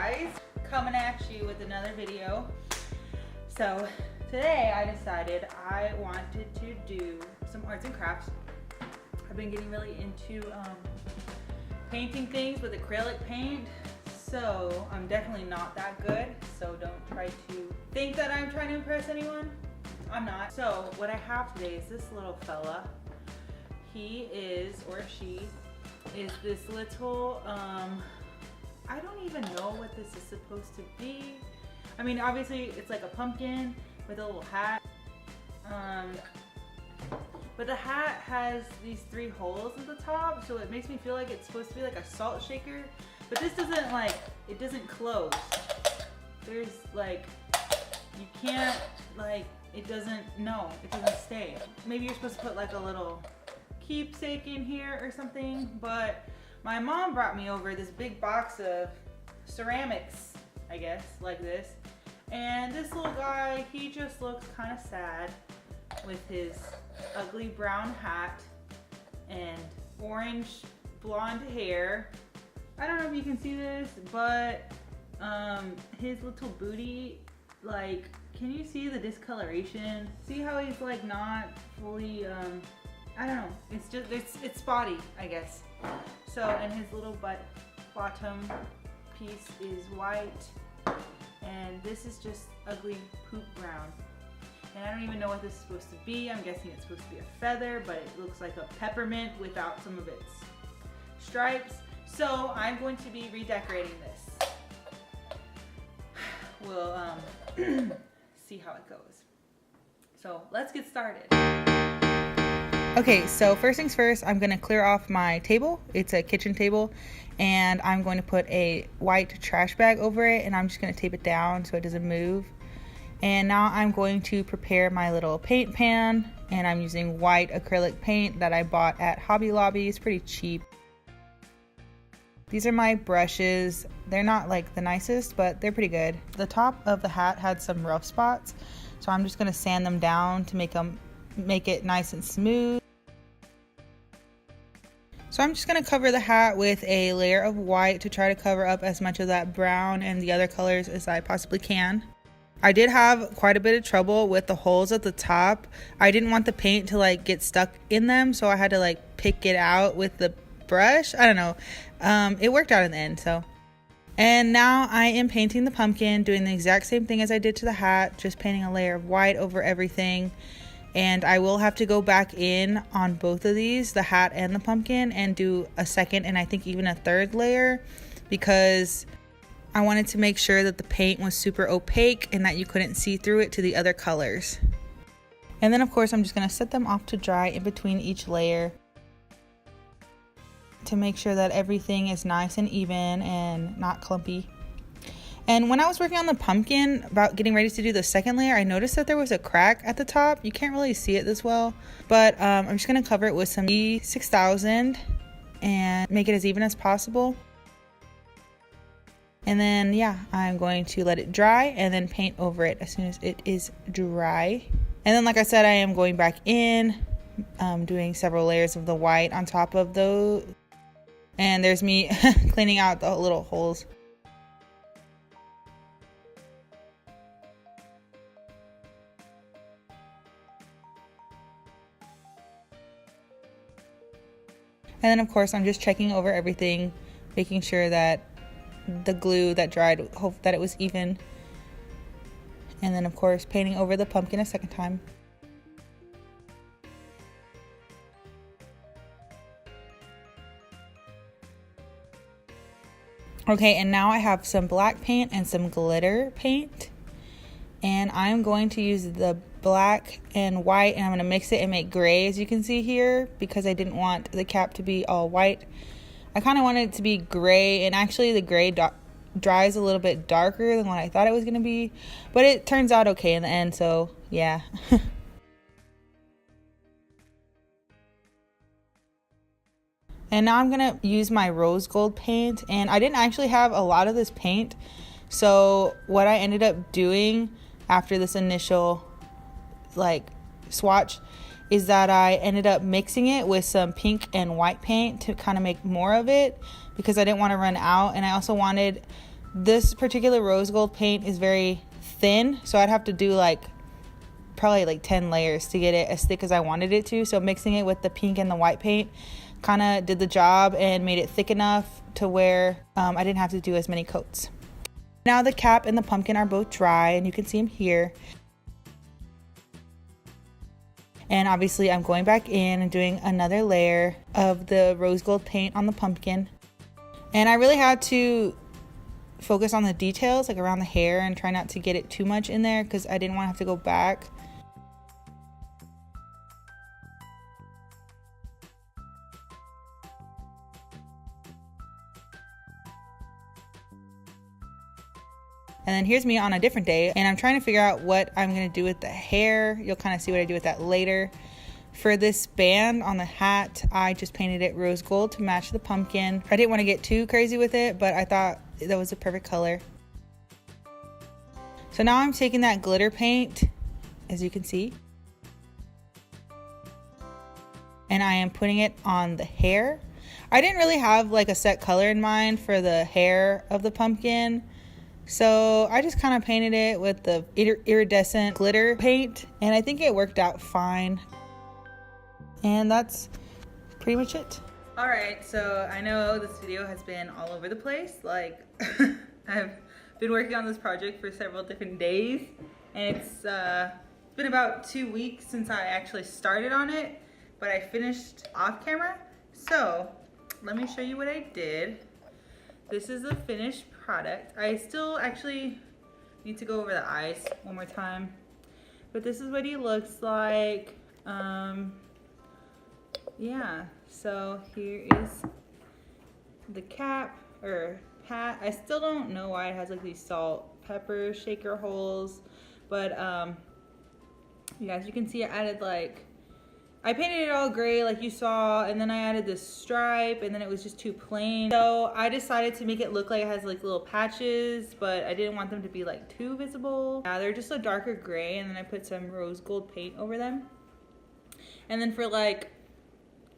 guys, coming at you with another video. So today I decided I wanted to do some arts and crafts. I've been getting really into painting things with acrylic paint, so I'm definitely not that good, so don't try to think that I'm trying to impress anyone. I'm not. So what I have today is this little fella. He is, or she is, this little I don't even know what this is supposed to be. I mean, obviously it's like a pumpkin with a little hat, but the hat has these 3 holes at the top, so it makes me feel like it's supposed to be like a salt shaker, but this doesn't, like, it doesn't close. There's like, you can't, like, it doesn't stay. Maybe you're supposed to put like a little keepsake in here or something, but my mom brought me over this big box of ceramics, I guess, like this. And this little guy, he just looks kind of sad with his ugly brown hat and orange blonde hair. I don't know if you can see this, but his little booty, like, can you see the discoloration? See how he's like not fully, I don't know, it's just, it's spotty, I guess. So, and his little bottom piece is white, and this is just ugly poop brown. And I don't even know what this is supposed to be. I'm guessing it's supposed to be a feather, but it looks like a peppermint without some of its stripes. So I'm going to be redecorating this. We'll see how it goes. So let's get started. Okay, so first things first, I'm gonna clear off my table. It's a kitchen table, and I'm going to put a white trash bag over it, and I'm just gonna tape it down so it doesn't move. And now I'm going to prepare my little paint pan, and I'm using white acrylic paint that I bought at Hobby Lobby. It's pretty cheap. These are my brushes. They're not like the nicest, but they're pretty good. The top of the hat had some rough spots, so I'm just gonna sand them down to make it nice and smooth. So I'm just going to cover the hat with a layer of white to try to cover up as much of that brown and the other colors as I possibly can. I did have quite a bit of trouble with the holes at the top. I didn't want the paint to like get stuck in them, so I had to like pick it out with the brush. I don't know. It worked out in the end, so. And now I am painting the pumpkin, doing the exact same thing as I did to the hat, just painting a layer of white over everything. And I will have to go back in on both of these, the hat and the pumpkin, and do a second and I think even a third layer, because I wanted to make sure that the paint was super opaque and that you couldn't see through it to the other colors. And then of course I'm just going to set them off to dry in between each layer to make sure that everything is nice and even and not clumpy. And when I was working on the pumpkin, about getting ready to do the second layer, I noticed that there was a crack at the top. You can't really see it this well, but I'm just going to cover it with some E6000 and make it as even as possible. And then, yeah, I'm going to let it dry and then paint over it as soon as it is dry. And then, like I said, I am going back in, doing several layers of the white on top of those. And there's me cleaning out the little holes. And then of course I'm just checking over everything, making sure that the glue that dried, hope that it was even. And then of course painting over the pumpkin a second time. Okay, and now I have some black paint and some glitter paint. And I'm going to use the black and white, and I'm going to mix it and make gray, as you can see here, because I didn't want the cap to be all white. I kind of wanted it to be gray, and actually the gray dries a little bit darker than what I thought it was going to be, but it turns out okay in the end, so yeah. And now I'm going to use my rose gold paint, and I didn't actually have a lot of this paint, so what I ended up doing after this initial like swatch is that I ended up mixing it with some pink and white paint to kind of make more of it, because I didn't want to run out, and I also wanted This particular rose gold paint is very thin, so I'd have to do like probably like 10 layers to get it as thick as I wanted it to. So mixing it with the pink and the white paint kind of did the job and made it thick enough to where I didn't have to do as many coats. Now the cap and the pumpkin are both dry, and you can see them here. And obviously I'm going back in and doing another layer of the rose gold paint on the pumpkin. And I really had to focus on the details, like around the hair, and try not to get it too much in there because I didn't want to have to go back. And then here's me on a different day, and I'm trying to figure out what I'm going to do with the hair. You'll kind of see what I do with that later. For this band on the hat, I just painted it rose gold to match the pumpkin. I didn't want to get too crazy with it, but I thought that was a perfect color. So now I'm taking that glitter paint, as you can see, and I am putting it on the hair. I didn't really have like a set color in mind for the hair of the pumpkin, so I just kind of painted it with the iridescent glitter paint, and I think it worked out fine. And that's pretty much it. All right, so I know this video has been all over the place. Like, I've been working on this project for several different days, and it's been about 2 weeks since I actually started on it, but I finished off camera. So let me show you what I did. This is the finished product. I still actually need to go over the eyes one more time, but this is what he looks like. Yeah, so here is the cap or hat. I still don't know why it has like these salt pepper shaker holes, but yeah, as you can see, I added like, I painted it all gray like you saw, and then I added this stripe, and then it was just too plain. So I decided to make it look like it has like little patches, but I didn't want them to be like too visible. They're just a darker gray, and then I put some rose gold paint over them. And then for like,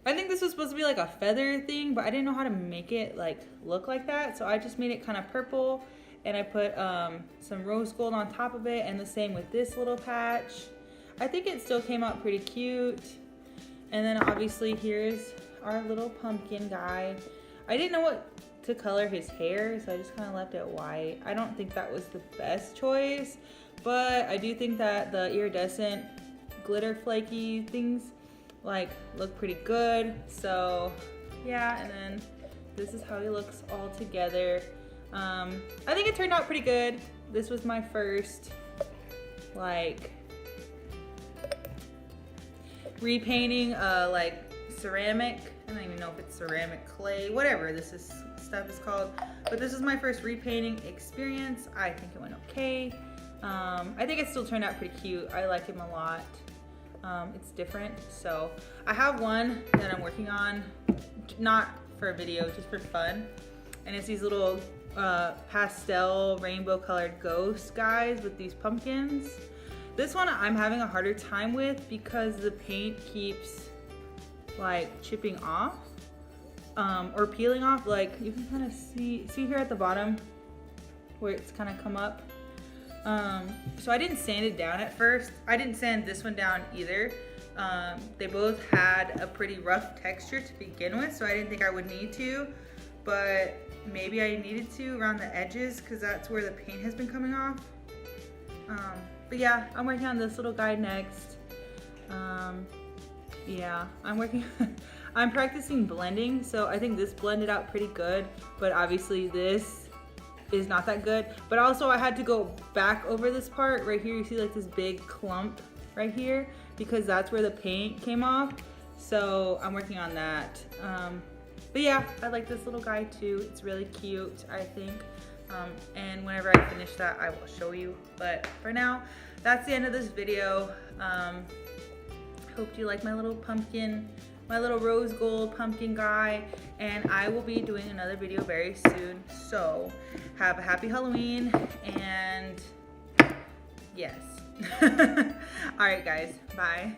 I think this was supposed to be like a feather thing, but I didn't know how to make it like look like that. So I just made it kind of purple, and I put some rose gold on top of it, and the same with this little patch. I think it still came out pretty cute. And then obviously here's our little pumpkin guy. I didn't know what to color his hair, so I just kind of left it white. I don't think that was the best choice, but I do think that the iridescent glitter flaky things like look pretty good. So yeah, and then this is how he looks all together. I think it turned out pretty good. This was my first like repainting like ceramic. I don't even know if it's ceramic clay, whatever this stuff is called, but this is my first repainting experience. I think it went okay. I think it still turned out pretty cute. I like him a lot. It's different. So I have one that I'm working on, not for a video, just for fun, and it's these little pastel rainbow colored ghost guys with these pumpkins. This one I'm having a harder time with because the paint keeps like chipping off or peeling off. Like you can kind of see here at the bottom where it's kind of come up. So I didn't sand it down at first. I didn't sand this one down either. They both had a pretty rough texture to begin with, so I didn't think I would need to, but maybe I needed to around the edges because that's where the paint has been coming off. But yeah, I'm working on this little guy next. Yeah, I'm practicing blending, so I think this blended out pretty good, but obviously this is not that good. But also I had to go back over this part right here. You see like this big clump right here because that's where the paint came off. So I'm working on that. But yeah, I like this little guy too. It's really cute, I think. And whenever I finish that, I will show you. But for now, that's the end of this video. Hope you like my little pumpkin, my little rose gold pumpkin guy, and I will be doing another video very soon. So have a happy Halloween, and yes. All right guys, bye.